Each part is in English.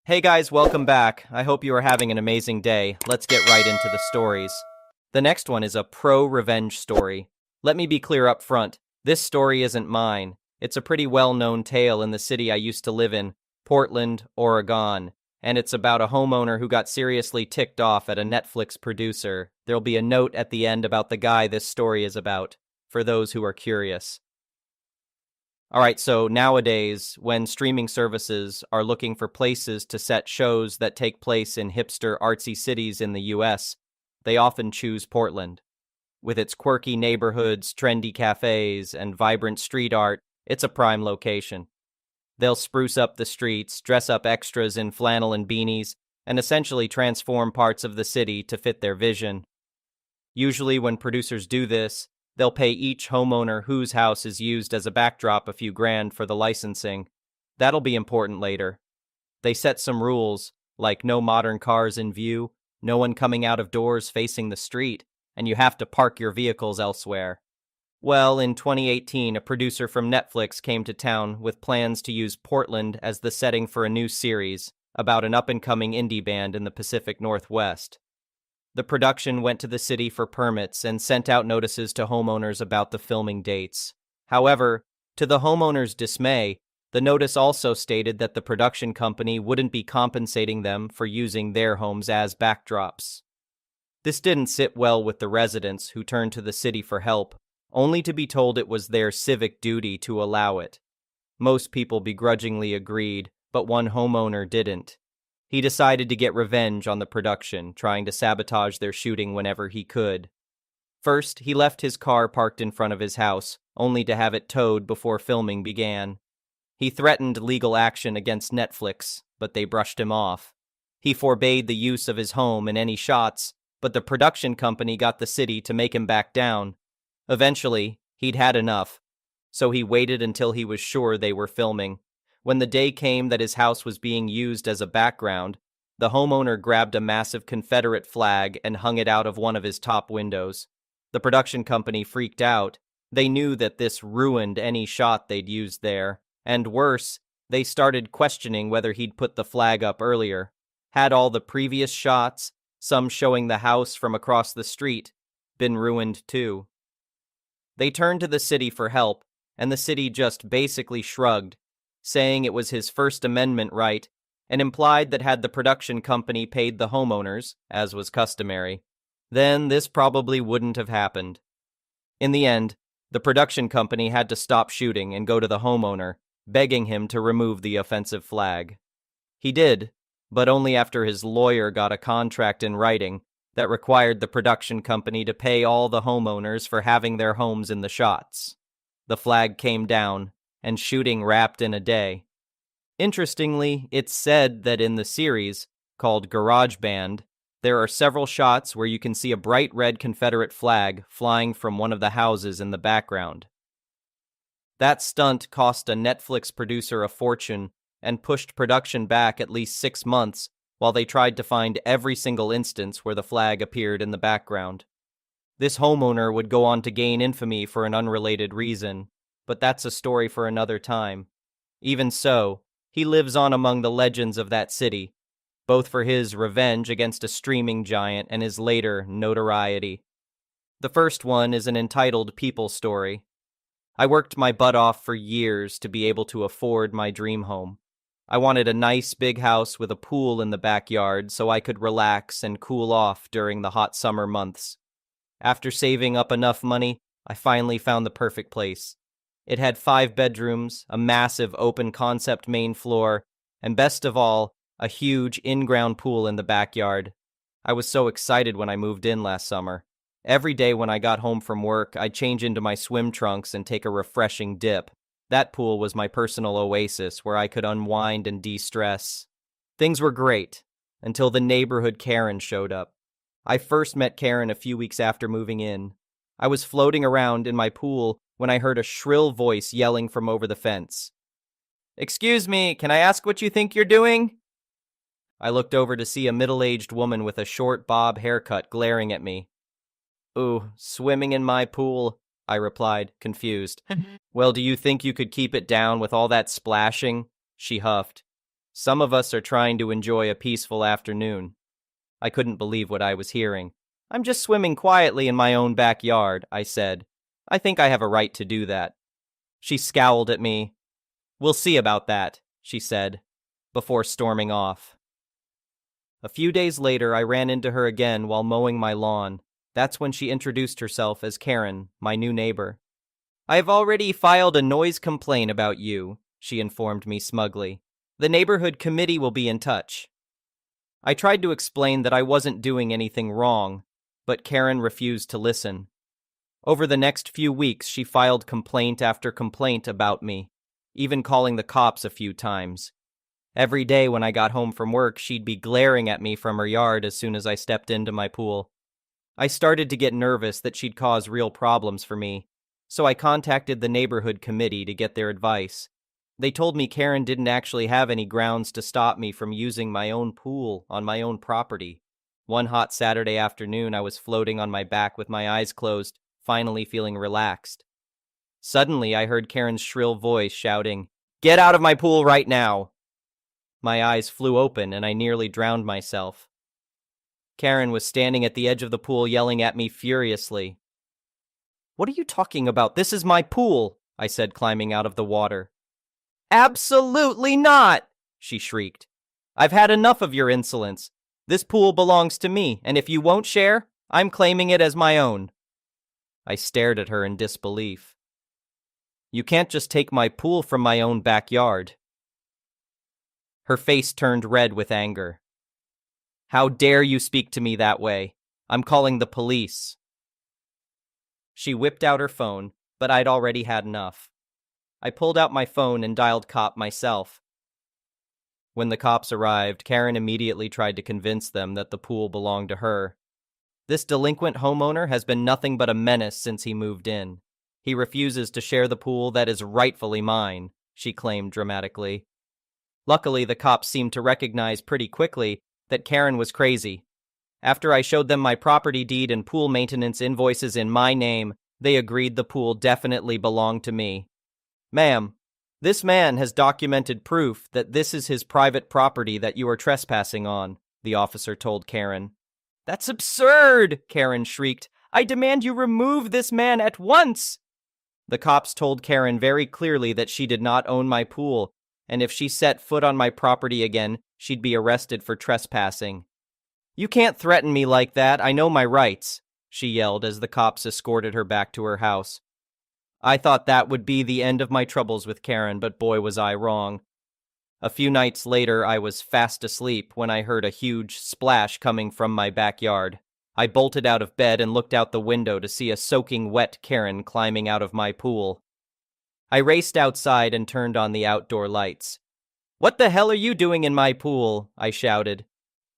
Hey guys, welcome back. I hope you are having an amazing day. Let's get right into the stories. The next one is a pro-revenge story. Let me be clear up front. This story isn't mine. It's a pretty well-known tale in the city I used to live in, Portland, Oregon, and it's about a homeowner who got seriously ticked off at a Netflix producer. There'll be a note at the end about the guy this story is about, for those who are curious. All right, so nowadays, when streaming services are looking for places to set shows that take place in hipster, artsy cities in the US, they often choose Portland. With its quirky neighborhoods, trendy cafes, and vibrant street art, it's a prime location. They'll spruce up the streets, dress up extras in flannel and beanies, and essentially transform parts of the city to fit their vision. Usually, when producers do this, they'll pay each homeowner whose house is used as a backdrop a few grand for the licensing. That'll be important later. They set some rules, like no modern cars in view, no one coming out of doors facing the street, and you have to park your vehicles elsewhere. Well, in 2018, a producer from Netflix came to town with plans to use Portland as the setting for a new series about an up-and-coming indie band in the Pacific Northwest. The production went to the city for permits and sent out notices to homeowners about the filming dates. However, to the homeowners' dismay, the notice also stated that the production company wouldn't be compensating them for using their homes as backdrops. This didn't sit well with the residents, who turned to the city for help, only to be told it was their civic duty to allow it. Most people begrudgingly agreed, but one homeowner didn't. He decided to get revenge on the production, trying to sabotage their shooting whenever he could. First, he left his car parked in front of his house, only to have it towed before filming began. He threatened legal action against Netflix, but they brushed him off. He forbade the use of his home in any shots, but the production company got the city to make him back down. Eventually, he'd had enough, so he waited until he was sure they were filming. When the day came that his house was being used as a background, the homeowner grabbed a massive Confederate flag and hung it out of one of his top windows. The production company freaked out. They knew that this ruined any shot they'd used there, and worse, they started questioning whether he'd put the flag up earlier. Had all the previous shots, some showing the house from across the street, been ruined too? They turned to the city for help, and the city just basically shrugged, saying it was his First Amendment right, and implied that had the production company paid the homeowners, as was customary, then this probably wouldn't have happened. In the end, the production company had to stop shooting and go to the homeowner, begging him to remove the offensive flag. He did, but only after his lawyer got a contract in writing that required the production company to pay all the homeowners for having their homes in the shots. The flag came down, and shooting wrapped in a day. Interestingly, it's said that in the series, called GarageBand, there are several shots where you can see a bright red Confederate flag flying from one of the houses in the background. That stunt cost a Netflix producer a fortune and pushed production back at least 6 months while they tried to find every single instance where the flag appeared in the background. This homeowner would go on to gain infamy for an unrelated reason, but that's a story for another time. Even so, he lives on among the legends of that city, both for his revenge against a streaming giant and his later notoriety. The first one is an entitled People story. I worked my butt off for years to be able to afford my dream home. I wanted a nice big house with a pool in the backyard so I could relax and cool off during the hot summer months. After saving up enough money, I finally found the perfect place. It had 5 bedrooms, a massive open-concept main floor, and best of all, a huge in-ground pool in the backyard. I was so excited when I moved in last summer. Every day when I got home from work, I'd change into my swim trunks and take a refreshing dip. That pool was my personal oasis where I could unwind and de-stress. Things were great, until the neighborhood Karen showed up. I first met Karen a few weeks after moving in. I was floating around in my pool when I heard a shrill voice yelling from over the fence. "Excuse me, can I ask what you think you're doing?" I looked over to see a middle-aged woman with a short bob haircut glaring at me. "Ooh, swimming in my pool," I replied, confused. "Well, do you think you could keep it down with all that splashing?" she huffed. Some of us are trying to enjoy a peaceful afternoon. I couldn't believe what I was hearing. I'm just swimming quietly in my own backyard, I said. I think I have a right to do that. She scowled at me. We'll see about that, she said, before storming off. A few days later, I ran into her again while mowing my lawn. That's when she introduced herself as Karen, my new neighbor. I've already filed a noise complaint about you, she informed me smugly. The neighborhood committee will be in touch. I tried to explain that I wasn't doing anything wrong, but Karen refused to listen. Over the next few weeks, she filed complaint after complaint about me, even calling the cops a few times. Every day when I got home from work, she'd be glaring at me from her yard as soon as I stepped into my pool. I started to get nervous that she'd cause real problems for me, so I contacted the neighborhood committee to get their advice. They told me Karen didn't actually have any grounds to stop me from using my own pool on my own property. One hot Saturday afternoon, I was floating on my back with my eyes closed, finally feeling relaxed. Suddenly, I heard Karen's shrill voice shouting, "Get out of my pool right now!" My eyes flew open and I nearly drowned myself. Karen was standing at the edge of the pool yelling at me furiously. "What are you talking about? This is my pool," I said, climbing out of the water. "Absolutely not!" she shrieked. "I've had enough of your insolence. This pool belongs to me, and if you won't share, I'm claiming it as my own." I stared at her in disbelief. "You can't just take my pool from my own backyard." Her face turned red with anger. "How dare you speak to me that way? I'm calling the police." She whipped out her phone, but I'd already had enough. I pulled out my phone and dialed cop myself. When the cops arrived, Karen immediately tried to convince them that the pool belonged to her. "This delinquent homeowner has been nothing but a menace since he moved in. He refuses to share the pool that is rightfully mine," she claimed dramatically. Luckily, the cops seemed to recognize pretty quickly that Karen was crazy. After I showed them my property deed and pool maintenance invoices in my name, they agreed the pool definitely belonged to me. "Ma'am, this man has documented proof that this is his private property that you are trespassing on," the officer told Karen. "That's absurd!" Karen shrieked. "I demand you remove this man at once!" The cops told Karen very clearly that she did not own my pool, and if she set foot on my property again, she'd be arrested for trespassing. "You can't threaten me like that, I know my rights," she yelled as the cops escorted her back to her house. I thought that would be the end of my troubles with Karen, but boy was I wrong. A few nights later, I was fast asleep when I heard a huge splash coming from my backyard. I bolted out of bed and looked out the window to see a soaking wet Karen climbing out of my pool. I raced outside and turned on the outdoor lights. "What the hell are you doing in my pool?" I shouted.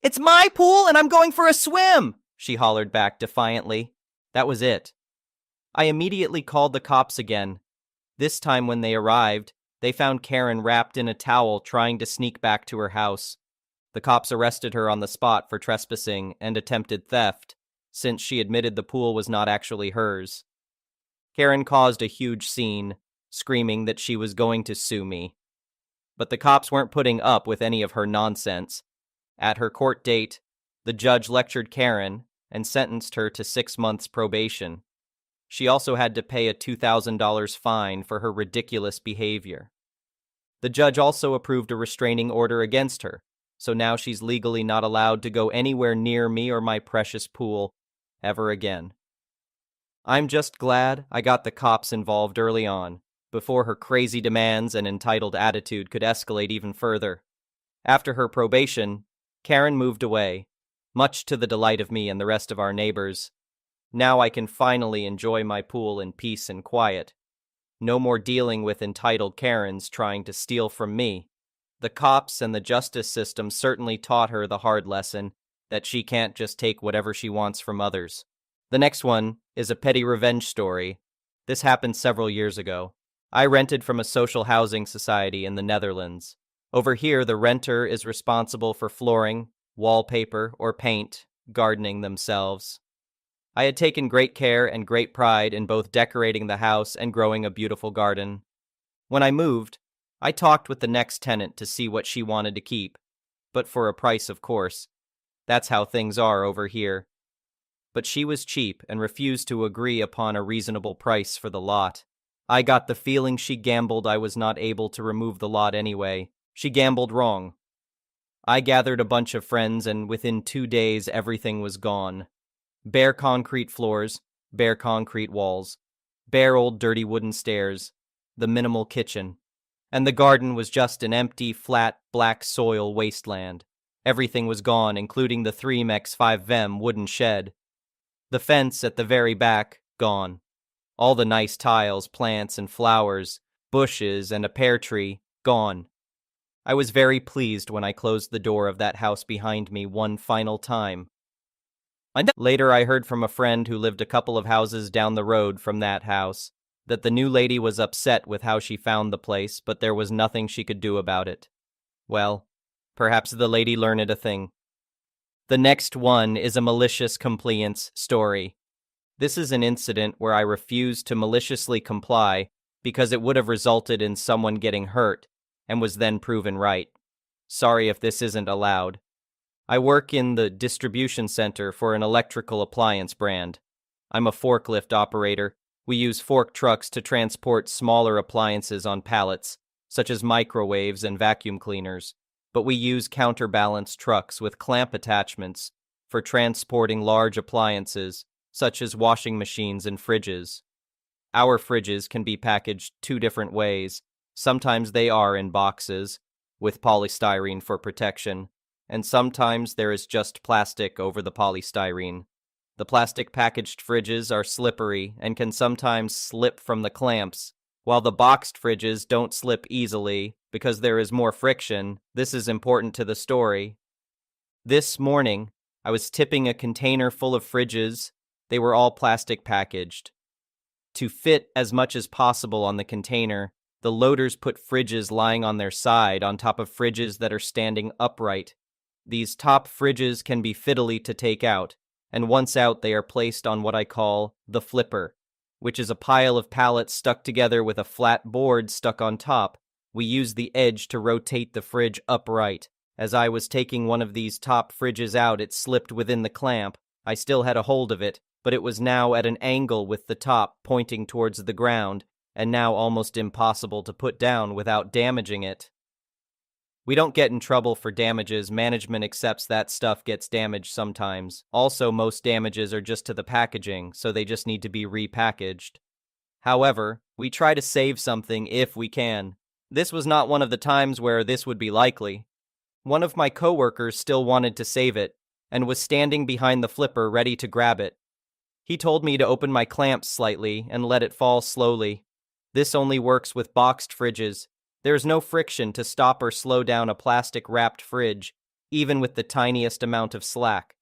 "It's my pool and I'm going for a swim!" she hollered back defiantly. That was it. I immediately called the cops again. This time when they arrived, they found Karen wrapped in a towel trying to sneak back to her house. The cops arrested her on the spot for trespassing and attempted theft, since she admitted the pool was not actually hers. Karen caused a huge scene, screaming that she was going to sue me. But the cops weren't putting up with any of her nonsense. At her court date, the judge lectured Karen and sentenced her to 6 months probation. She also had to pay a $2,000 fine for her ridiculous behavior. The judge also approved a restraining order against her, so now she's legally not allowed to go anywhere near me or my precious pool ever again. I'm just glad I got the cops involved early on, before her crazy demands and entitled attitude could escalate even further. After her probation, Karen moved away, much to the delight of me and the rest of our neighbors. Now I can finally enjoy my pool in peace and quiet. No more dealing with entitled Karens trying to steal from me. The cops and the justice system certainly taught her the hard lesson that she can't just take whatever she wants from others. The next one is a petty revenge story. This happened several years ago. I rented from a social housing society in the Netherlands. Over here, the renter is responsible for flooring, wallpaper, or paint, gardening themselves. I had taken great care and great pride in both decorating the house and growing a beautiful garden. When I moved, I talked with the next tenant to see what she wanted to keep, but for a price, of course. That's how things are over here. But she was cheap and refused to agree upon a reasonable price for the lot. I got the feeling she gambled I was not able to remove the lot anyway. She gambled wrong. I gathered a bunch of friends, and within 2 days everything was gone. Bare concrete floors, bare concrete walls, bare old dirty wooden stairs, the minimal kitchen. And the garden was just an empty, flat, black soil wasteland. Everything was gone, including the 3x5 wooden shed. The fence at the very back, gone. All the nice tiles, plants, and flowers, bushes, and a pear tree, gone. I was very pleased when I closed the door of that house behind me one final time. Later, I heard from a friend who lived a couple of houses down the road from that house that the new lady was upset with how she found the place, but there was nothing she could do about it. Well, perhaps the lady learned a thing. The next one is a malicious compliance story. This is an incident where I refused to maliciously comply because it would have resulted in someone getting hurt and was then proven right. Sorry if this isn't allowed. I work in the distribution center for an electrical appliance brand. I'm a forklift operator. We use fork trucks to transport smaller appliances on pallets, such as microwaves and vacuum cleaners, but we use counterbalance trucks with clamp attachments for transporting large appliances, such as washing machines and fridges. Our fridges can be packaged 2 different ways. Sometimes they are in boxes, with polystyrene for protection, and sometimes there is just plastic over the polystyrene. The plastic packaged fridges are slippery and can sometimes slip from the clamps, while the boxed fridges don't slip easily because there is more friction. This is important to the story. This morning, I was tipping a container full of fridges. They were all plastic packaged. To fit as much as possible on the container, the loaders put fridges lying on their side on top of fridges that are standing upright. These top fridges can be fiddly to take out, and once out they are placed on what I call the flipper, which is a pile of pallets stuck together with a flat board stuck on top. We use the edge to rotate the fridge upright. As I was taking one of these top fridges out, it slipped within the clamp. I still had a hold of it, but it was now at an angle with the top pointing towards the ground, and now almost impossible to put down without damaging it. We don't get in trouble for damages. Management accepts that stuff gets damaged sometimes. Also, most damages are just to the packaging, so they just need to be repackaged. However, we try to save something if we can. This was not one of the times where this would be likely. One of my coworkers still wanted to save it, and was standing behind the flipper ready to grab it. He told me to open my clamps slightly and let it fall slowly. This only works with boxed fridges. There is no friction to stop or slow down a plastic-wrapped fridge, even with the tiniest amount of slack.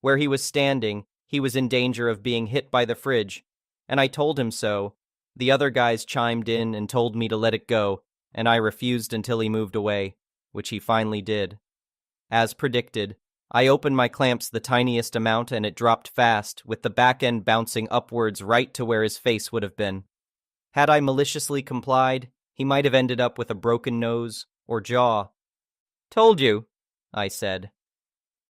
Where he was standing, he was in danger of being hit by the fridge, and I told him so. The other guys chimed in and told me to let it go, and I refused until he moved away, which he finally did. As predicted, I opened my clamps the tiniest amount and it dropped fast, with the back end bouncing upwards right to where his face would have been. Had I maliciously complied, he might have ended up with a broken nose or jaw. "Told you," I said.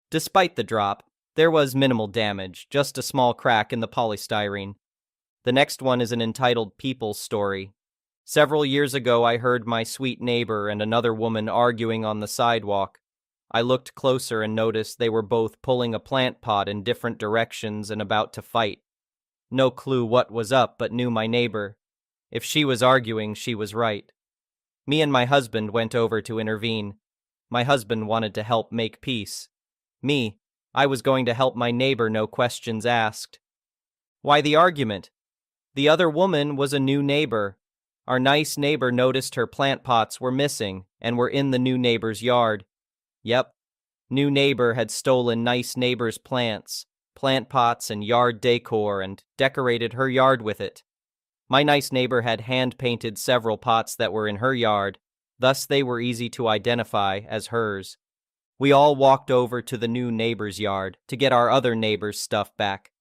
Despite the drop, there was minimal damage, just a small crack in the polystyrene. The next one is an EntitledPeople story. Several years ago, I heard my sweet neighbor and another woman arguing on the sidewalk. I looked closer and noticed they were both pulling a plant pot in different directions and about to fight. No clue what was up, but knew my neighbor. If she was arguing, she was right. Me and my husband went over to intervene. My husband wanted to help make peace. Me, I was going to help my neighbor, no questions asked. Why the argument? The other woman was a new neighbor. Our nice neighbor noticed her plant pots were missing and were in the new neighbor's yard. Yep, new neighbor had stolen nice neighbor's plants, plant pots and yard decor, and decorated her yard with it. My nice neighbor had hand-painted several pots that were in her yard, thus they were easy to identify as hers. We all walked over to the new neighbor's yard to get our other neighbor's stuff back.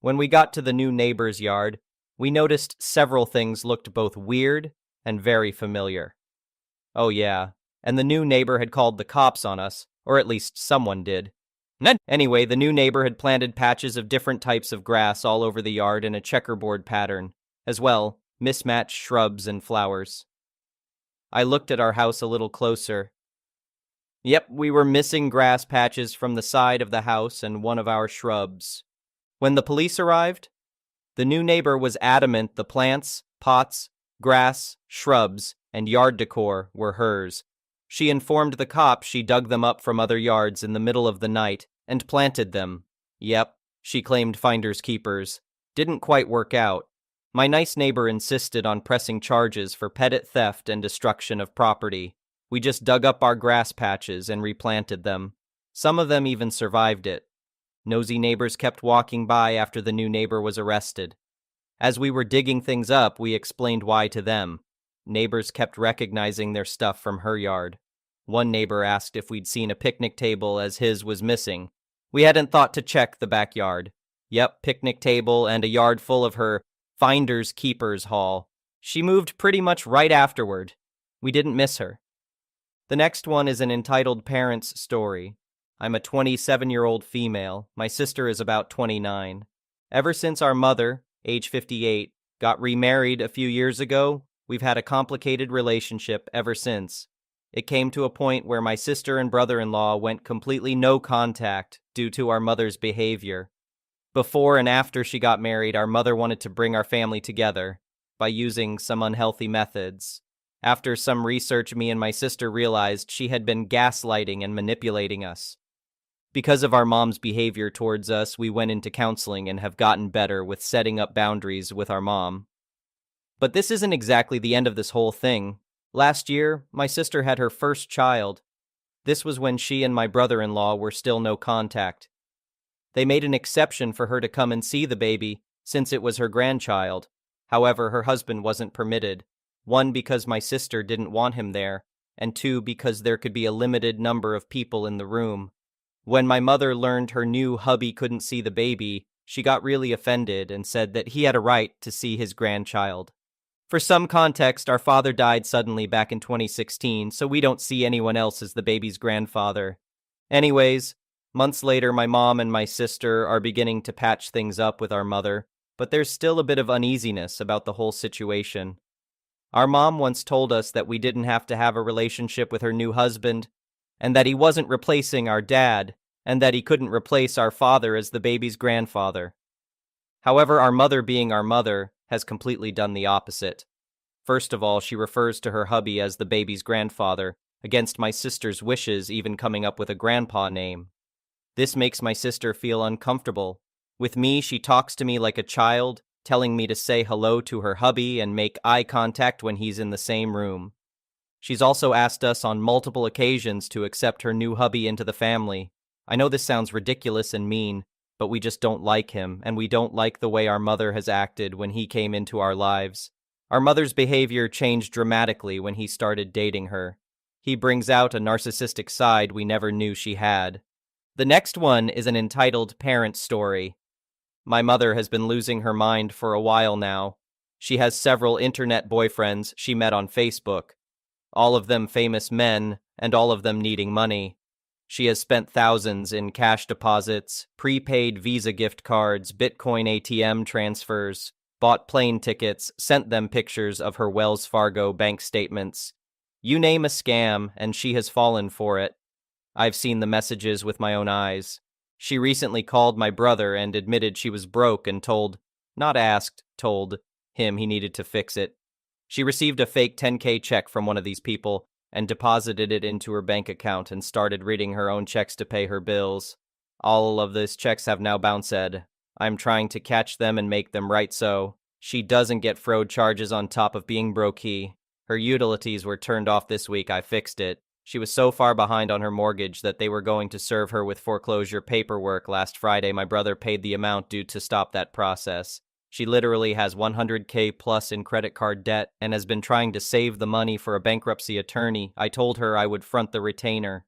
When we got to the new neighbor's yard, we noticed several things looked both weird and very familiar. Oh yeah, and the new neighbor had called the cops on us, or at least someone did. Anyway, the new neighbor had planted patches of different types of grass all over the yard in a checkerboard pattern, as well, mismatched shrubs and flowers. I looked at our house a little closer. Yep, we were missing grass patches from the side of the house and one of our shrubs. When the police arrived, the new neighbor was adamant the plants, pots, grass, shrubs, and yard decor were hers. She informed the cops she dug them up from other yards in the middle of the night and planted them. Yep, she claimed finders keepers. Didn't quite work out. My nice neighbor insisted on pressing charges for petty theft and destruction of property. We just dug up our grass patches and replanted them. Some of them even survived it. Nosy neighbors kept walking by after the new neighbor was arrested. As we were digging things up, we explained why to them. Neighbors kept recognizing their stuff from her yard. One neighbor asked if we'd seen a picnic table as his was missing. We hadn't thought to check the backyard. Yep, picnic table and a yard full of her finders keepers haul. She moved pretty much right afterward. We didn't miss her. The next one is an entitled parent's story. I'm a 27-year-old female. My sister is about 29. Ever since our mother, age 58, got remarried a few years ago, we've had a complicated relationship ever since. It came to a point where my sister and brother-in-law went completely no contact due to our mother's behavior. Before and after she got married, our mother wanted to bring our family together by using some unhealthy methods. After some research, me and my sister realized she had been gaslighting and manipulating us. Because of our mom's behavior towards us, we went into counseling and have gotten better with setting up boundaries with our mom. But this isn't exactly the end of this whole thing. Last year, my sister had her first child. This was when she and my brother-in-law were still no contact. They made an exception for her to come and see the baby, since it was her grandchild. However, her husband wasn't permitted. 1, because my sister didn't want him there, and 2, because there could be a limited number of people in the room. When my mother learned her new hubby couldn't see the baby, she got really offended and said that he had a right to see his grandchild. For some context, our father died suddenly back in 2016, so we don't see anyone else as the baby's grandfather. Anyways, months later, my mom and my sister are beginning to patch things up with our mother, but there's still a bit of uneasiness about the whole situation. Our mom once told us that we didn't have to have a relationship with her new husband, and that he wasn't replacing our dad, and that he couldn't replace our father as the baby's grandfather. However, our mother, being our mother, has completely done the opposite. First of all, she refers to her hubby as the baby's grandfather, against my sister's wishes, even coming up with a grandpa name. This makes my sister feel uncomfortable. With me, she talks to me like a child, telling me to say hello to her hubby and make eye contact when he's in the same room. She's also asked us on multiple occasions to accept her new hubby into the family. I know this sounds ridiculous and mean, but we just don't like him, and we don't like the way our mother has acted when he came into our lives. Our mother's behavior changed dramatically when he started dating her. He brings out a narcissistic side we never knew she had. The next one is an entitled parent story. My mother has been losing her mind for a while now. She has several internet boyfriends she met on Facebook, all of them famous men, and all of them needing money. She has spent thousands in cash deposits, prepaid Visa gift cards, Bitcoin ATM transfers, bought plane tickets, sent them pictures of her Wells Fargo bank statements. You name a scam, and she has fallen for it. I've seen the messages with my own eyes. She recently called my brother and admitted she was broke and told him he needed to fix it. She received a fake $10K check from one of these people and deposited it into her bank account and started reading her own checks to pay her bills. All of these checks have now bounced. I'm trying to catch them and make them right so she doesn't get fraud charges on top of being broke. Her utilities were turned off this week. I fixed it. She was so far behind on her mortgage that they were going to serve her with foreclosure paperwork last Friday. My brother paid the amount due to stop that process. She literally has $100K plus in credit card debt and has been trying to save the money for a bankruptcy attorney. I told her I would front the retainer.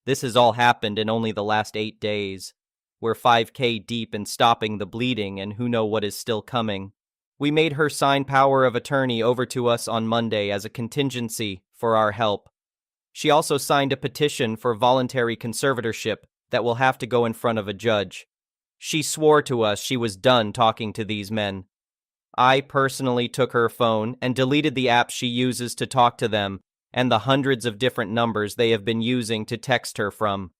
This has all happened in only the last 8 days. We're $5K deep in stopping the bleeding, and who knows what is still coming. We made her sign power of attorney over to us on Monday as a contingency for our help. She also signed a petition for voluntary conservatorship that will have to go in front of a judge. She swore to us she was done talking to these men. I personally took her phone and deleted the apps she uses to talk to them and the hundreds of different numbers they have been using to text her from.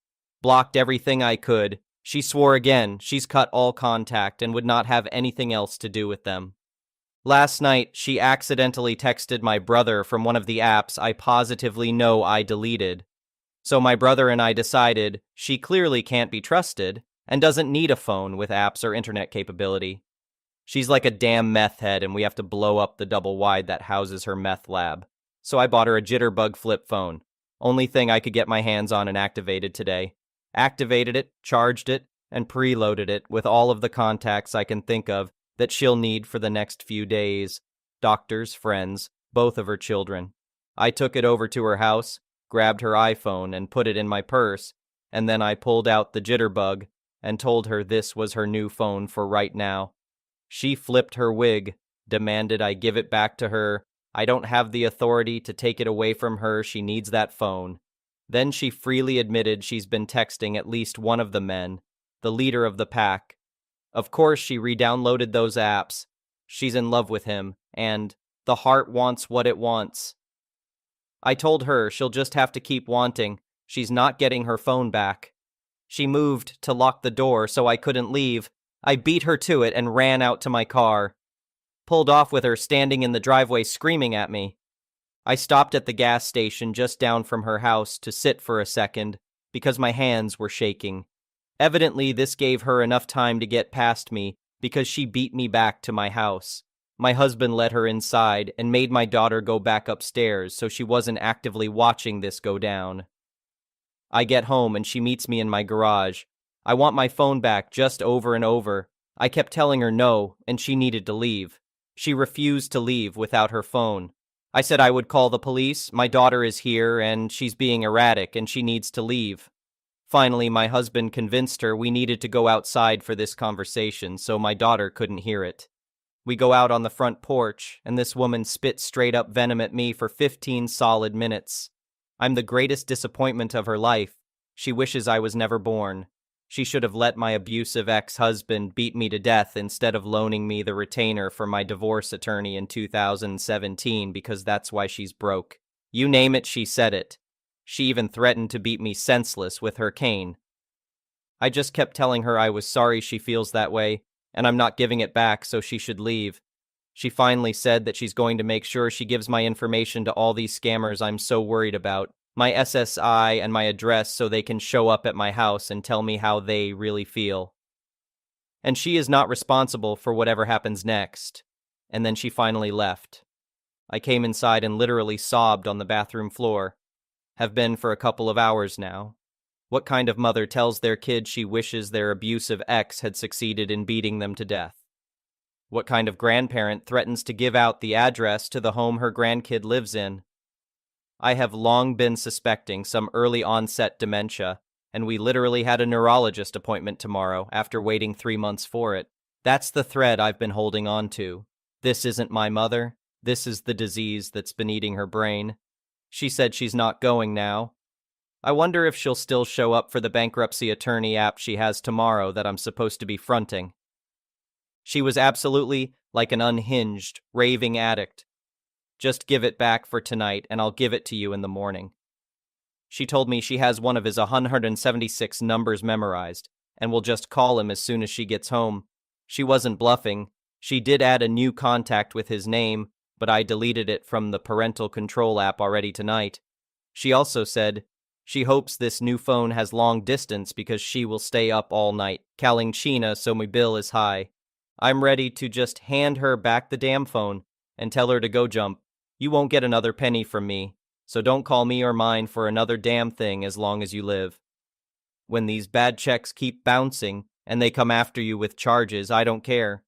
Blocked everything I could. She swore again she's cut all contact and would not have anything else to do with them. Last night, she accidentally texted my brother from one of the apps I positively know I deleted. So my brother and I decided she clearly can't be trusted and doesn't need a phone with apps or internet capability. She's like a damn meth head and we have to blow up the double wide that houses her meth lab. So I bought her a jitterbug flip phone. Only thing I could get my hands on and activated today. Activated it, charged it, and preloaded it with all of the contacts I can think of that she'll need for the next few days. Doctors, friends, both of her children. I took it over to her house, grabbed her iPhone and put it in my purse, and then I pulled out the jitterbug and told her this was her new phone for right now. She flipped her wig, demanded I give it back to her. I don't have the authority to take it away from her. She needs that phone. Then she freely admitted she's been texting at least one of the men, the leader of the pack. Of course, she re-downloaded those apps. She's in love with him, and the heart wants what it wants. I told her she'll just have to keep wanting. She's not getting her phone back. She moved to lock the door so I couldn't leave. I beat her to it and ran out to my car. Pulled off with her standing in the driveway screaming at me. I stopped at the gas station just down from her house to sit for a second because my hands were shaking. Evidently, this gave her enough time to get past me because she beat me back to my house. My husband let her inside and made my daughter go back upstairs so she wasn't actively watching this go down. I get home and she meets me in my garage. I want my phone back just over and over. I kept telling her no, and she needed to leave. She refused to leave without her phone. I said I would call the police. My daughter is here and she's being erratic and she needs to leave. Finally, my husband convinced her we needed to go outside for this conversation so my daughter couldn't hear it. We go out on the front porch, and this woman spits straight up venom at me for 15 solid minutes. I'm the greatest disappointment of her life. She wishes I was never born. She should have let my abusive ex-husband beat me to death instead of loaning me the retainer for my divorce attorney in 2017 because that's why she's broke. You name it, she said it. She even threatened to beat me senseless with her cane. I just kept telling her I was sorry she feels that way, and I'm not giving it back, so she should leave. She finally said that she's going to make sure she gives my information to all these scammers I'm so worried about, my SSI and my address so they can show up at my house and tell me how they really feel. And she is not responsible for whatever happens next. And then she finally left. I came inside and literally sobbed on the bathroom floor. Have been for a couple of hours now. What kind of mother tells their kid she wishes their abusive ex had succeeded in beating them to death? What kind of grandparent threatens to give out the address to the home her grandkid lives in? I have long been suspecting some early onset dementia, and we literally had a neurologist appointment tomorrow after waiting 3 months for it. That's the thread I've been holding on to. This isn't my mother. This is the disease that's been eating her brain. She said she's not going now. I wonder if she'll still show up for the bankruptcy attorney app she has tomorrow that I'm supposed to be fronting. She was absolutely like an unhinged, raving addict. Just give it back for tonight and I'll give it to you in the morning. She told me she has one of his 176 numbers memorized and will just call him as soon as she gets home. She wasn't bluffing. She did add a new contact with his name, but I deleted it from the parental control app already tonight. She also said she hopes this new phone has long distance because she will stay up all night, calling China so my bill is high. I'm ready to just hand her back the damn phone and tell her to go jump. You won't get another penny from me, so don't call me or mine for another damn thing as long as you live. When these bad checks keep bouncing and they come after you with charges, I don't care.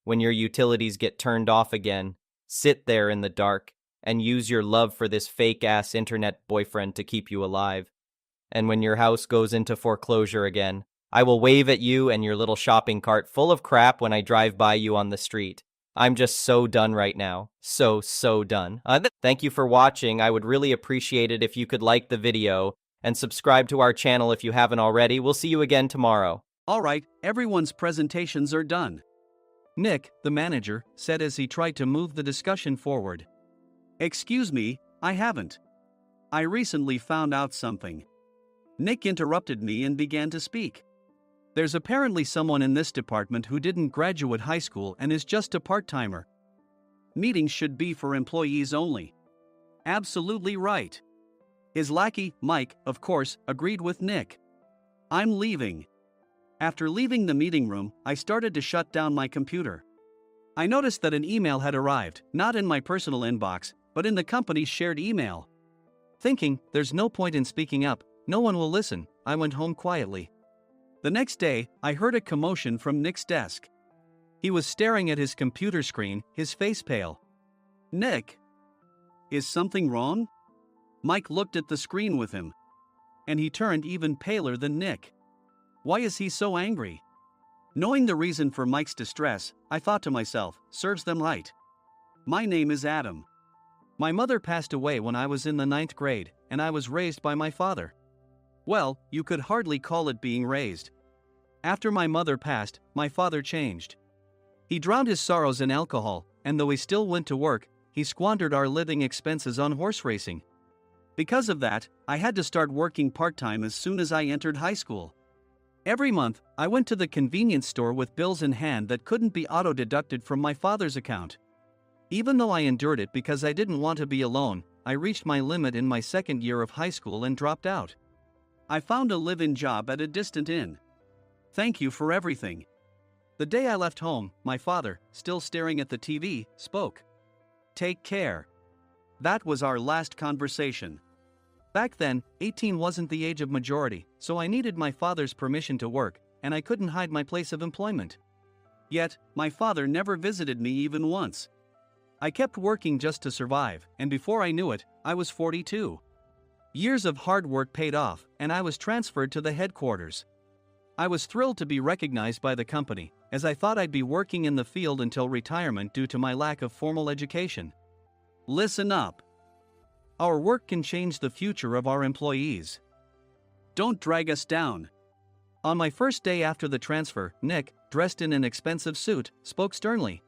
When your utilities get turned off again, sit there in the dark and use your love for this fake-ass internet boyfriend to keep you alive. And when your house goes into foreclosure again, I will wave at you and your little shopping cart full of crap when I drive by you on the street. I'm just so done right now. So done. Thank you for watching. I would really appreciate it if you could like the video and subscribe to our channel if you haven't already. We'll see you again tomorrow. Alright, everyone's presentations are done. Nick, the manager, said as he tried to move the discussion forward. Excuse me, I haven't. I recently found out something. Nick interrupted me and began to speak. There's apparently someone in this department who didn't graduate high school and is just a part-timer. Meetings should be for employees only. Absolutely right. His lackey, Mike, of course, agreed with Nick. I'm leaving. After leaving the meeting room, I started to shut down my computer. I noticed that an email had arrived, not in my personal inbox, but in the company's shared email. Thinking, there's no point in speaking up, no one will listen, I went home quietly. The next day, I heard a commotion from Nick's desk. He was staring at his computer screen, his face pale. Nick? Is something wrong? Mike looked at the screen with him. And he turned even paler than Nick. Why is he so angry? Knowing the reason for Mike's distress, I thought to myself, serves them right. My name is Adam. My mother passed away when I was in the 9th grade, and I was raised by my father. Well, you could hardly call it being raised. After my mother passed, my father changed. He drowned his sorrows in alcohol, and though he still went to work, he squandered our living expenses on horse racing. Because of that, I had to start working part-time as soon as I entered high school. Every month, I went to the convenience store with bills in hand that couldn't be auto-deducted from my father's account. Even though I endured it because I didn't want to be alone, I reached my limit in my second year of high school and dropped out. I found a live-in job at a distant inn. Thank you for everything. The day I left home, my father, still staring at the TV, spoke. Take care. That was our last conversation. Back then, 18 wasn't the age of majority, so I needed my father's permission to work, and I couldn't hide my place of employment. Yet, my father never visited me even once. I kept working just to survive, and before I knew it, I was 42. Years of hard work paid off, and I was transferred to the headquarters. I was thrilled to be recognized by the company, as I thought I'd be working in the field until retirement due to my lack of formal education. Listen up. Our work can change the future of our employees. Don't drag us down. On my first day after the transfer, Nick, dressed in an expensive suit, spoke sternly.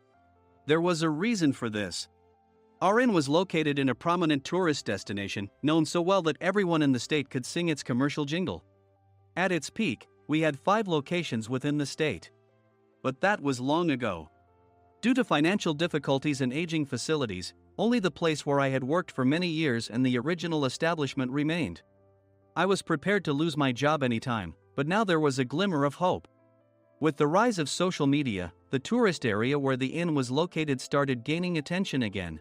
There was a reason for this. Our inn was located in a prominent tourist destination, known so well that everyone in the state could sing its commercial jingle. At its peak, we had 5 locations within the state. But that was long ago. Due to financial difficulties and aging facilities, only the place where I had worked for many years and the original establishment remained. I was prepared to lose my job anytime, but now there was a glimmer of hope. With the rise of social media, the tourist area where the inn was located started gaining attention again.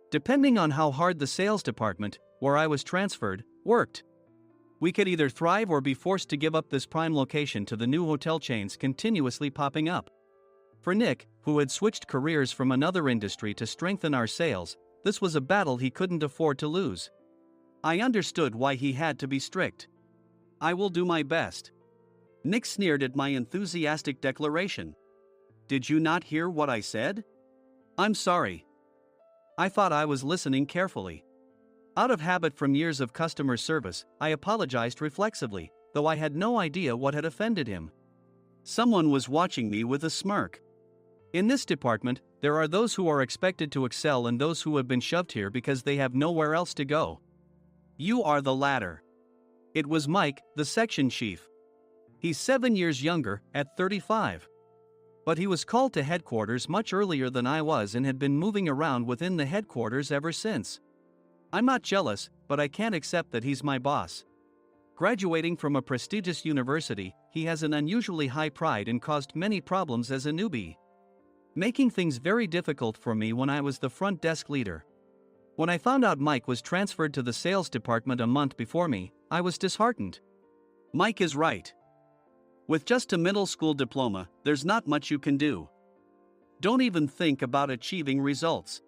Depending on how hard the sales department, where I was transferred, worked, we could either thrive or be forced to give up this prime location to the new hotel chains continuously popping up. For Nick, who had switched careers from another industry to strengthen our sales, this was a battle he couldn't afford to lose. I understood why he had to be strict. I will do my best. Nick sneered at my enthusiastic declaration. Did you not hear what I said? I'm sorry. I thought I was listening carefully. Out of habit from years of customer service, I apologized reflexively, though I had no idea what had offended him. Someone was watching me with a smirk. In this department, there are those who are expected to excel and those who have been shoved here because they have nowhere else to go. You are the latter. It was Mike, the section chief. He's 7 years younger, at 35. But he was called to headquarters much earlier than I was and had been moving around within the headquarters ever since. I'm not jealous, but I can't accept that he's my boss. Graduating from a prestigious university, he has an unusually high pride and caused many problems as a newbie, making things very difficult for me when I was the front desk leader. When I found out Mike was transferred to the sales department a month before me, I was disheartened. Mike is right. With just a middle school diploma, there's not much you can do. Don't even think about achieving results.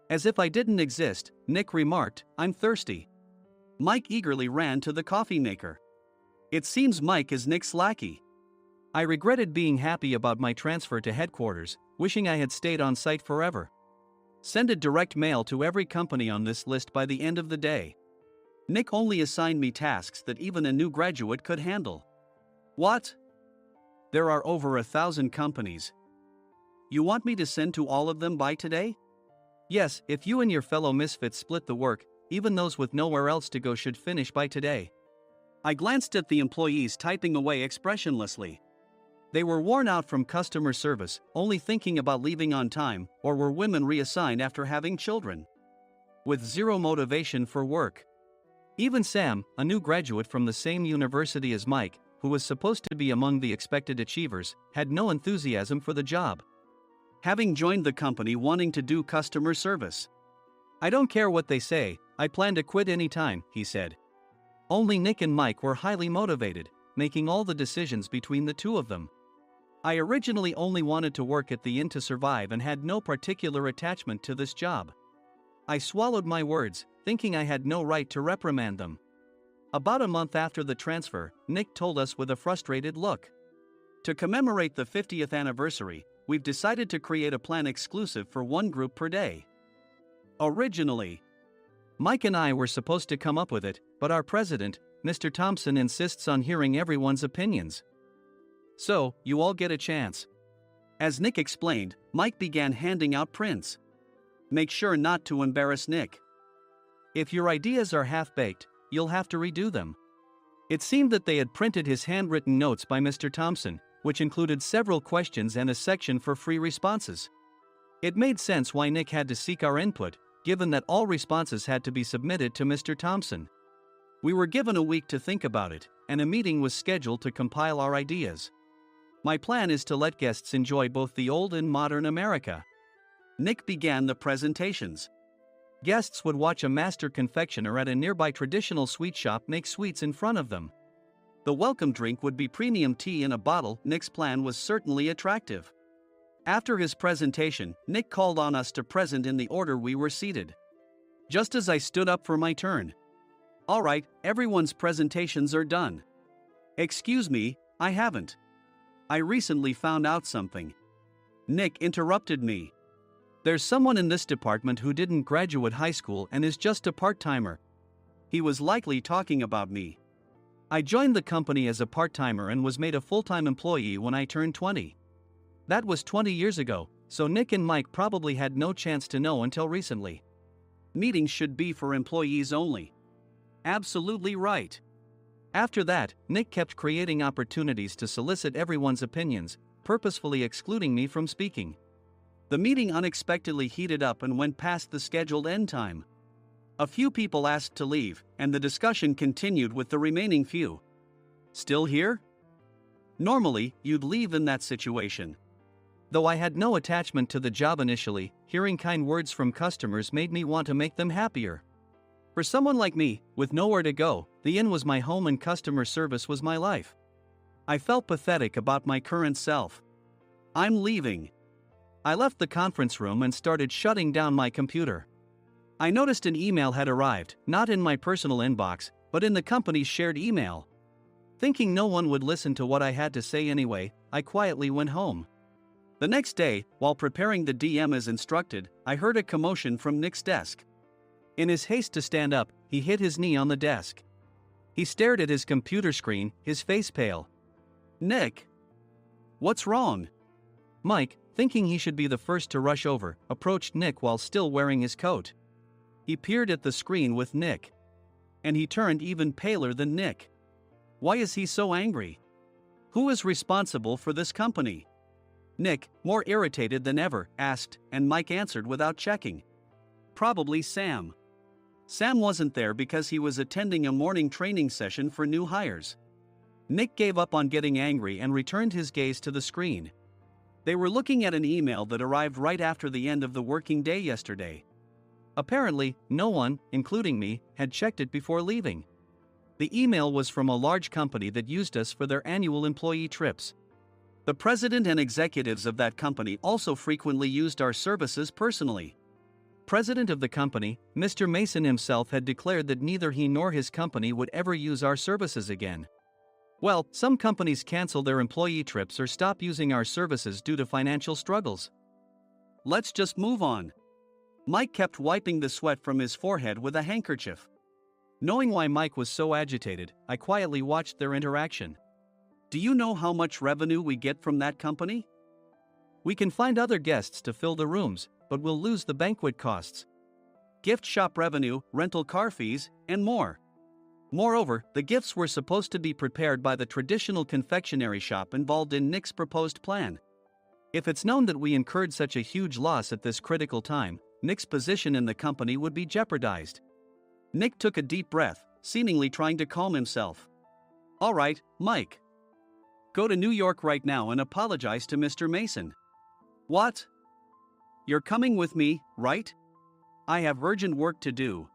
As if I didn't exist, Nick remarked, I'm thirsty. Mike eagerly ran to the coffee maker. It seems Mike is Nick's lackey. I regretted being happy about my transfer to headquarters, wishing I had stayed on site forever. Send a direct mail to every company on this list by the end of the day. Nick only assigned me tasks that even a new graduate could handle. What? There are over 1,000 companies. You want me to send to all of them by today? Yes, if you and your fellow misfits split the work, even those with nowhere else to go should finish by today. I glanced at the employees typing away expressionlessly. They were worn out from customer service, only thinking about leaving on time, or were women reassigned after having children. With zero motivation for work. Even Sam, a new graduate from the same university as Mike, who was supposed to be among the expected achievers, had no enthusiasm for the job. Having joined the company wanting to do customer service. I don't care what they say, I plan to quit anytime, he said. Only Nick and Mike were highly motivated, making all the decisions between the two of them. I originally only wanted to work at the inn to survive and had no particular attachment to this job. I swallowed my words, thinking I had no right to reprimand them. About a month after the transfer, Nick told us with a frustrated look. To commemorate the 50th anniversary, we've decided to create a plan exclusive for one group per day. Originally, Mike and I were supposed to come up with it, but our president, Mr. Thompson, insists on hearing everyone's opinions. So, you all get a chance. As Nick explained, Mike began handing out prints. Make sure not to embarrass Nick. If your ideas are half-baked, you'll have to redo them. It seemed that they had printed his handwritten notes by Mr. Thompson, which included several questions and a section for free responses. It made sense why Nick had to seek our input, given that all responses had to be submitted to Mr. Thompson. We were given a week to think about it, and a meeting was scheduled to compile our ideas. My plan is to let guests enjoy both the old and modern America. Nick began the presentations. Guests would watch a master confectioner at a nearby traditional sweet shop make sweets in front of them. The welcome drink would be premium tea in a bottle. Nick's plan was certainly attractive. After his presentation, Nick called on us to present in the order we were seated. Just as I stood up for my turn. All right, everyone's presentations are done. Excuse me, I haven't. I recently found out something. Nick interrupted me. There's someone in this department who didn't graduate high school and is just a part-timer. He was likely talking about me. I joined the company as a part-timer and was made a full-time employee when I turned 20. That was 20 years ago, so Nick and Mike probably had no chance to know until recently. Meetings should be for employees only. Absolutely right. After that, Nick kept creating opportunities to solicit everyone's opinions, purposefully excluding me from speaking. The meeting unexpectedly heated up and went past the scheduled end time. A few people asked to leave, and the discussion continued with the remaining few. Still here? Normally, you'd leave in that situation. Though I had no attachment to the job initially, hearing kind words from customers made me want to make them happier. For someone like me, with nowhere to go, the inn was my home and customer service was my life. I felt pathetic about my current self. I'm leaving. I left the conference room and started shutting down my computer. I noticed an email had arrived, not in my personal inbox, but in the company's shared email. Thinking no one would listen to what I had to say anyway, I quietly went home. The next day, while preparing the DM as instructed, I heard a commotion from Nick's desk. In his haste to stand up, he hit his knee on the desk. He stared at his computer screen, his face pale. Nick! What's wrong? Mike, thinking he should be the first to rush over, approached Nick while still wearing his coat. He peered at the screen with Nick. And he turned even paler than Nick. Why is he so angry? Who is responsible for this company? Nick, more irritated than ever, asked, and Mike answered without checking. Probably Sam. Sam wasn't there because he was attending a morning training session for new hires. Nick gave up on getting angry and returned his gaze to the screen. They were looking at an email that arrived right after the end of the working day yesterday. Apparently, no one, including me, had checked it before leaving. The email was from a large company that used us for their annual employee trips. The president and executives of that company also frequently used our services personally. President of the company, Mr. Mason himself, had declared that neither he nor his company would ever use our services again. Well, some companies cancel their employee trips or stop using our services due to financial struggles. Let's just move on. Mike kept wiping the sweat from his forehead with a handkerchief. Knowing why Mike was so agitated, I quietly watched their interaction. Do you know how much revenue we get from that company? We can find other guests to fill the rooms, but we'll lose the banquet costs, gift shop revenue, rental car fees, and more. Moreover, the gifts were supposed to be prepared by the traditional confectionery shop involved in Nick's proposed plan. If it's known that we incurred such a huge loss at this critical time, Nick's position in the company would be jeopardized. Nick took a deep breath, seemingly trying to calm himself. All right, Mike. Go to New York right now and apologize to Mr. Mason. What? You're coming with me, right? I have urgent work to do.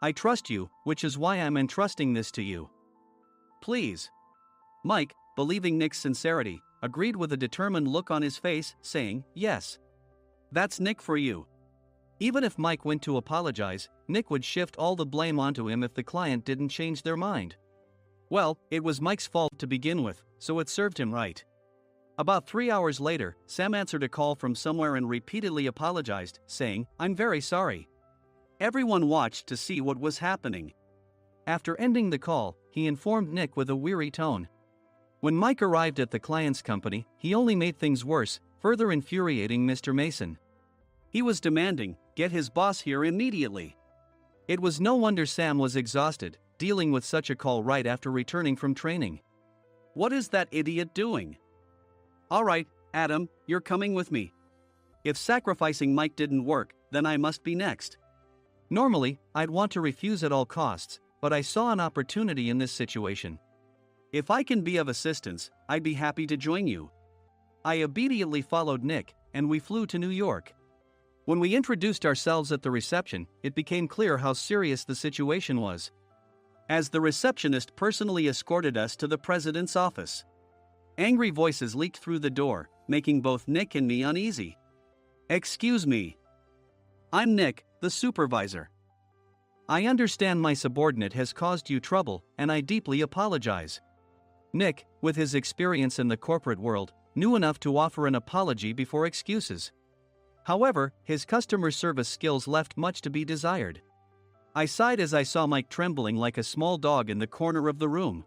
I trust you, which is why I'm entrusting this to you. Please. Mike, believing Nick's sincerity, agreed with a determined look on his face, saying, yes. That's Nick for you. Even if Mike went to apologize, Nick would shift all the blame onto him if the client didn't change their mind. Well, it was Mike's fault to begin with, so it served him right. About 3 hours later, Sam answered a call from somewhere and repeatedly apologized, saying, I'm very sorry. Everyone watched to see what was happening. After ending the call, he informed Nick with a weary tone. When Mike arrived at the client's company, he only made things worse, further infuriating Mr. Mason. He was demanding, get his boss here immediately. It was no wonder Sam was exhausted, dealing with such a call right after returning from training. What is that idiot doing? All right, Adam, you're coming with me. If sacrificing Mike didn't work, then I must be next. Normally, I'd want to refuse at all costs, but I saw an opportunity in this situation. If I can be of assistance, I'd be happy to join you. I obediently followed Nick, and we flew to New York. When we introduced ourselves at the reception, it became clear how serious the situation was, as the receptionist personally escorted us to the president's office. Angry voices leaked through the door, making both Nick and me uneasy. Excuse me. I'm Nick, the supervisor. I understand my subordinate has caused you trouble, and I deeply apologize. Nick, with his experience in the corporate world, knew enough to offer an apology before excuses. However, his customer service skills left much to be desired. I sighed as I saw Mike trembling like a small dog in the corner of the room.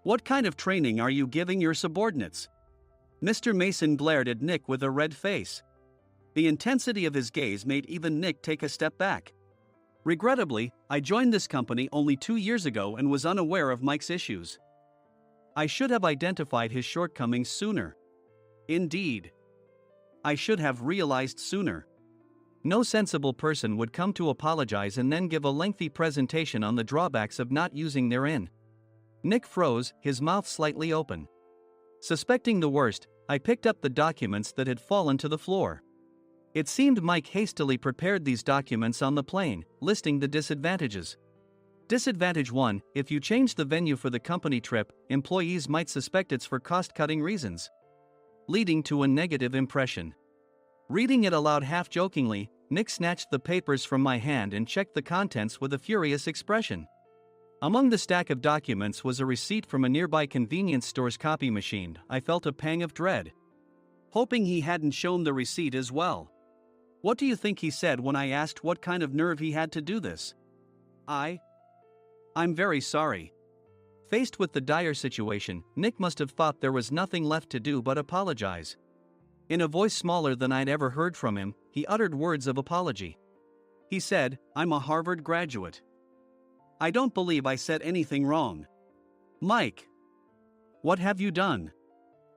What kind of training are you giving your subordinates? Mr. Mason glared at Nick with a red face. The intensity of his gaze made even Nick take a step back. Regrettably, I joined this company only 2 years ago and was unaware of Mike's issues. I should have identified his shortcomings sooner. Indeed. I should have realized sooner. No sensible person would come to apologize and then give a lengthy presentation on the drawbacks of not using their in. Nick froze, his mouth slightly open. Suspecting the worst, I picked up the documents that had fallen to the floor. It seemed Mike hastily prepared these documents on the plane, listing the disadvantages. Disadvantage 1: if you change the venue for the company trip, employees might suspect it's for cost-cutting reasons, leading to a negative impression. Reading it aloud half-jokingly, Nick snatched the papers from my hand and checked the contents with a furious expression. Among the stack of documents was a receipt from a nearby convenience store's copy machine. I felt a pang of dread, hoping he hadn't shown the receipt as well. What do you think he said when I asked what kind of nerve he had to do this? I'm very sorry. Faced with the dire situation, Nick must have thought there was nothing left to do but apologize. In a voice smaller than I'd ever heard from him, he uttered words of apology. He said, I'm a Harvard graduate. I don't believe I said anything wrong. Mike, what have you done?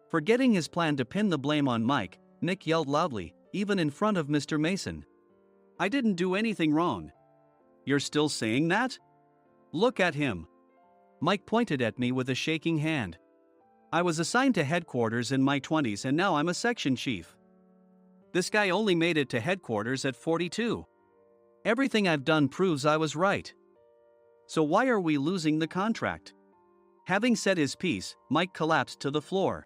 Forgetting his plan to pin the blame on Mike, Nick yelled loudly, even in front of Mr. Mason. I didn't do anything wrong. You're still saying that? Look at him. Mike pointed at me with a shaking hand. I was assigned to headquarters in my 20s and now I'm a section chief. This guy only made it to headquarters at 42. Everything I've done proves I was right. So why are we losing the contract? Having said his piece, Mike collapsed to the floor.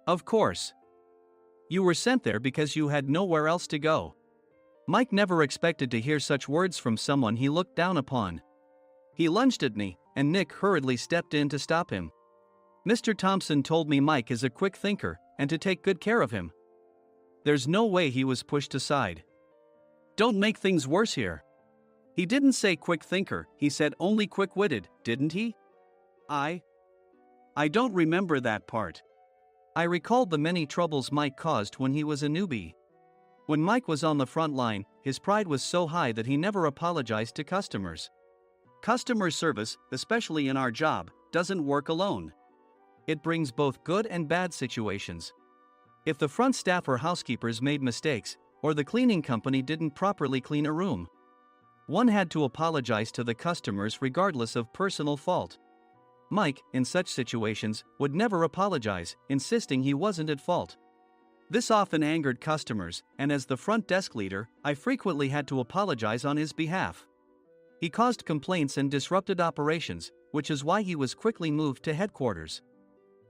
Of course. You were sent there because you had nowhere else to go. Mike never expected to hear such words from someone he looked down upon. He lunged at me, and Nick hurriedly stepped in to stop him. Mr. Thompson told me Mike is a quick thinker, and to take good care of him. There's no way he was pushed aside. Don't make things worse here. He didn't say quick thinker, he said only quick-witted, didn't he? I don't remember that part. I recalled the many troubles Mike caused when he was a newbie. When Mike was on the front line, his pride was so high that he never apologized to customers. Customer service, especially in our job, doesn't work alone. It brings both good and bad situations. If the front staff or housekeepers made mistakes, or the cleaning company didn't properly clean a room, one had to apologize to the customers regardless of personal fault. Mike, in such situations, would never apologize, insisting he wasn't at fault. This often angered customers, and as the front desk leader, I frequently had to apologize on his behalf. He caused complaints and disrupted operations, which is why he was quickly moved to headquarters.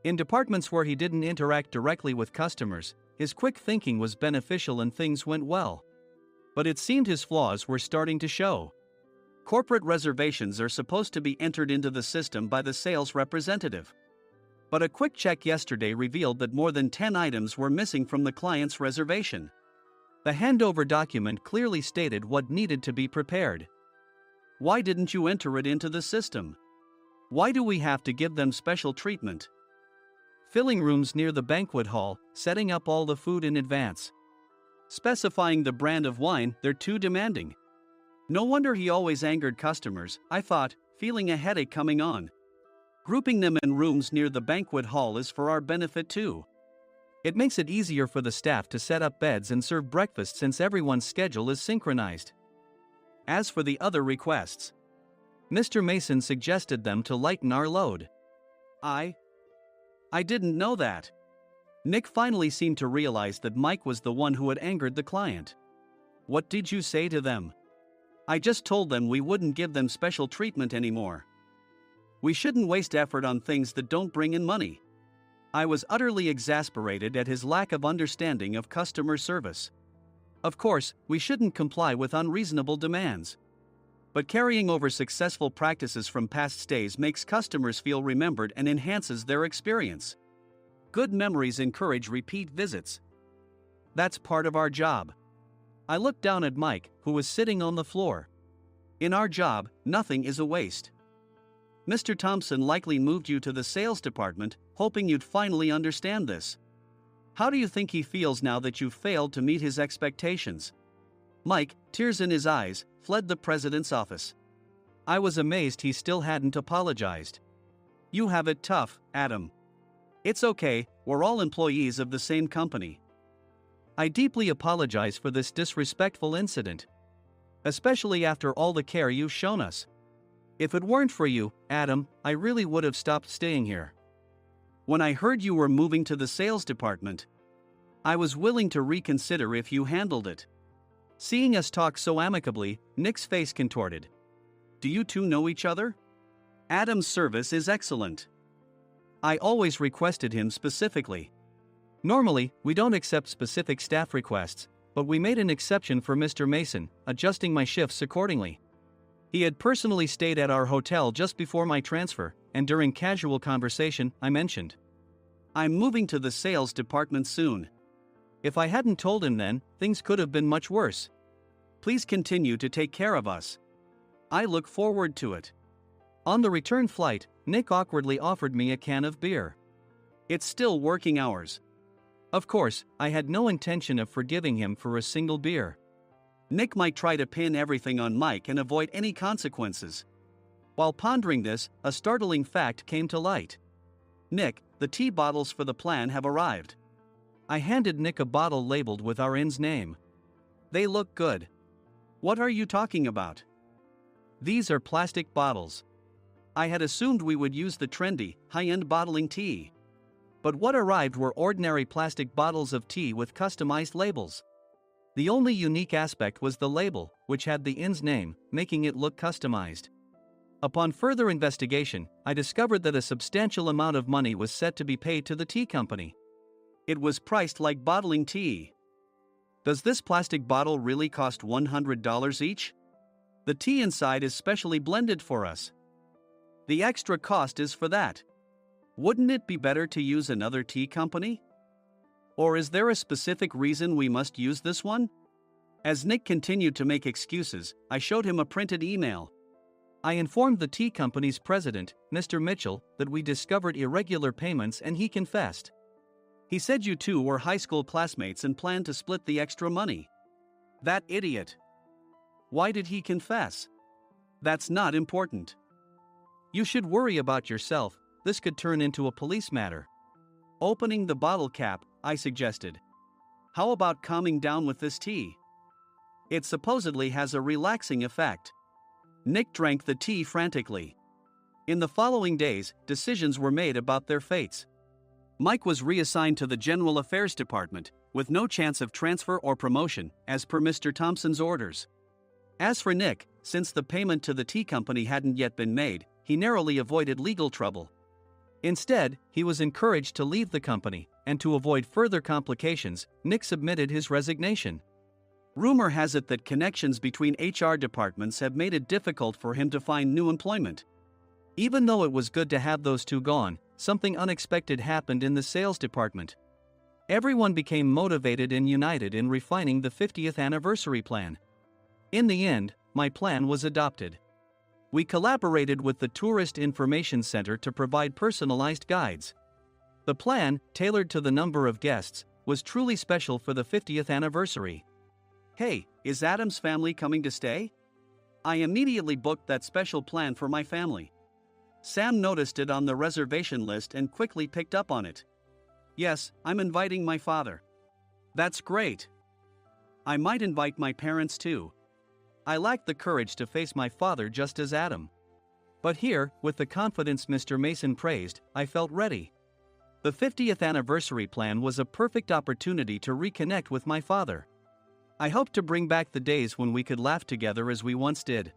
In departments where he didn't interact directly with customers, his quick thinking was beneficial and things went well. But it seemed his flaws were starting to show. Corporate reservations are supposed to be entered into the system by the sales representative. But a quick check yesterday revealed that more than 10 items were missing from the client's reservation. The handover document clearly stated what needed to be prepared. Why didn't you enter it into the system? Why do we have to give them special treatment? Filling rooms near the banquet hall, setting up all the food in advance. Specifying the brand of wine, they're too demanding. No wonder he always angered customers, I thought, feeling a headache coming on. Grouping them in rooms near the banquet hall is for our benefit too. It makes it easier for the staff to set up beds and serve breakfast since everyone's schedule is synchronized. As for the other requests, Mr. Mason suggested them to lighten our load. I didn't know that. Nick finally seemed to realize that Mike was the one who had angered the client. What did you say to them? I just told them we wouldn't give them special treatment anymore. We shouldn't waste effort on things that don't bring in money. I was utterly exasperated at his lack of understanding of customer service. Of course, we shouldn't comply with unreasonable demands. But carrying over successful practices from past stays makes customers feel remembered and enhances their experience. Good memories encourage repeat visits. That's part of our job. I looked down at Mike, who was sitting on the floor. In our job, nothing is a waste. Mr. Thompson likely moved you to the sales department, hoping you'd finally understand this. How do you think he feels now that you've failed to meet his expectations? Mike, tears in his eyes, fled the president's office. I was amazed he still hadn't apologized. You have it tough, Adam. It's okay, we're all employees of the same company. I deeply apologize for this disrespectful incident. Especially after all the care you've shown us. If it weren't for you, Adam, I really would have stopped staying here. When I heard you were moving to the sales department, I was willing to reconsider if you handled it. Seeing us talk so amicably, Nick's face contorted. Do you two know each other? Adam's service is excellent. I always requested him specifically. Normally, we don't accept specific staff requests, but we made an exception for Mr. Mason, adjusting my shifts accordingly. He had personally stayed at our hotel just before my transfer, and during casual conversation, I mentioned, I'm moving to the sales department soon. If I hadn't told him then, things could have been much worse. Please continue to take care of us. I look forward to it. On the return flight, Nick awkwardly offered me a can of beer. It's still working hours. Of course, I had no intention of forgiving him for a single beer. Nick might try to pin everything on Mike and avoid any consequences. While pondering this, a startling fact came to light. Nick, the tea bottles for the plan have arrived. I handed Nick a bottle labeled with our inn's name. They look good. What are you talking about? These are plastic bottles. I had assumed we would use the trendy, high-end bottling tea. But what arrived were ordinary plastic bottles of tea with customized labels. The only unique aspect was the label, which had the inn's name, making it look customized. Upon further investigation, I discovered that a substantial amount of money was set to be paid to the tea company. It was priced like bottling tea. Does this plastic bottle really cost $100 each? The tea inside is specially blended for us. The extra cost is for that. Wouldn't it be better to use another tea company? Or is there a specific reason we must use this one? As Nick continued to make excuses, I showed him a printed email. I informed the tea company's president, Mr. Mitchell, that we discovered irregular payments and he confessed. He said you two were high school classmates and planned to split the extra money. That idiot. Why did he confess? That's not important. You should worry about yourself, this could turn into a police matter. Opening the bottle cap, I suggested. How about calming down with this tea? It supposedly has a relaxing effect. Nick drank the tea frantically. In the following days, decisions were made about their fates. Mike was reassigned to the General Affairs Department, with no chance of transfer or promotion, as per Mr. Thompson's orders. As for Nick, since the payment to the tea company hadn't yet been made, he narrowly avoided legal trouble. Instead, he was encouraged to leave the company, and to avoid further complications, Nick submitted his resignation. Rumor has it that connections between HR departments have made it difficult for him to find new employment. Even though it was good to have those two gone, something unexpected happened in the sales department. Everyone became motivated and united in refining the 50th anniversary plan. In the end, my plan was adopted. We collaborated with the Tourist Information Center to provide personalized guides. The plan, tailored to the number of guests, was truly special for the 50th anniversary. Hey, is Adam's family coming to stay? I immediately booked that special plan for my family. Sam noticed it on the reservation list and quickly picked up on it. Yes, I'm inviting my father. That's great. I might invite my parents too. I lacked the courage to face my father just as Adam. But here, with the confidence Mr. Mason praised, I felt ready. The 50th anniversary plan was a perfect opportunity to reconnect with my father. I hoped to bring back the days when we could laugh together as we once did.